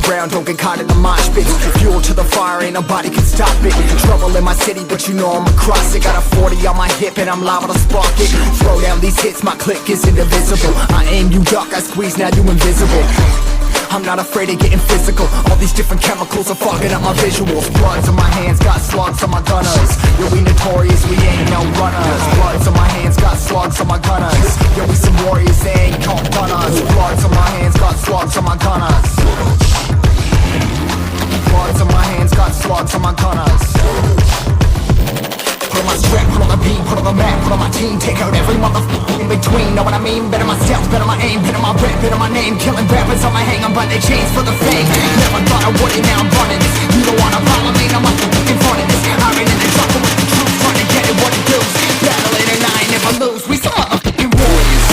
ground, don't get caught in the mosh pit. Fuel to the fire, ain't nobody can stop it. Trouble in my city, but you know I'm across it. Got a 40 on my hip and I'm liable to spark it. Throw down these hits, my click is indivisible. I aim, you duck, I squeeze, now you invisible. I'm not afraid of getting physical. All these different chemicals are fogging up my visuals. Bloods on my hands, got slugs on my gunners. Yo, we notorious, we ain't no runners. Bloods on my hands, got slugs on my gunners. Yo, we some warriors, they ain't called gunners. Bloods on my hands, got slugs on my gunners. Bloods on my hands, got slugs on my gunners. Put on my strap, put on the beat, put on the map, put on my team. Take out every motherfucker in between, know what I mean? Better myself, better my aim, better my rep, better my name. Killing rappers on my hang, I'm by their chains for the fame. Never thought I would it, now I'm running this. You don't wanna follow me, I'm up in front of this. I ran in the jungle with the truth, trying to get it what it does. Battling and I ain't never lose, we some motherfucking warriors.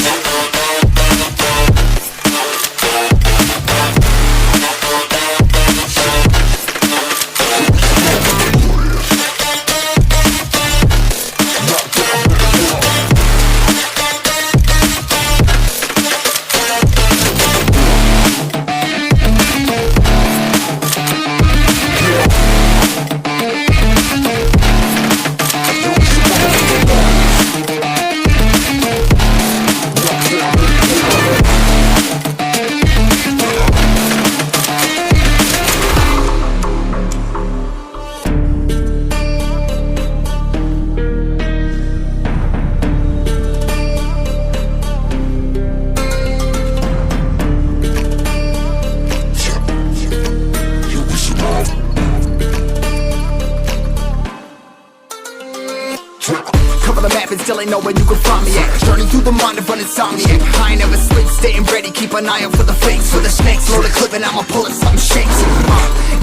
Cover the map and still ain't know where you can find me at. Journey through the mind of an insomniac. I ain't never sleep, staying ready, keep an eye out for the fakes. For the snakes, load a clip and I'ma pull it, something shakes.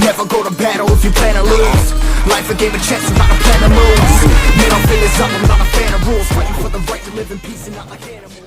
Never go to battle if you plan to lose. Life a game of chess, I'm not a plan of moves. Middle fingers up, I'm not a fan of rules. Fighting for the right to live in peace and not like animals.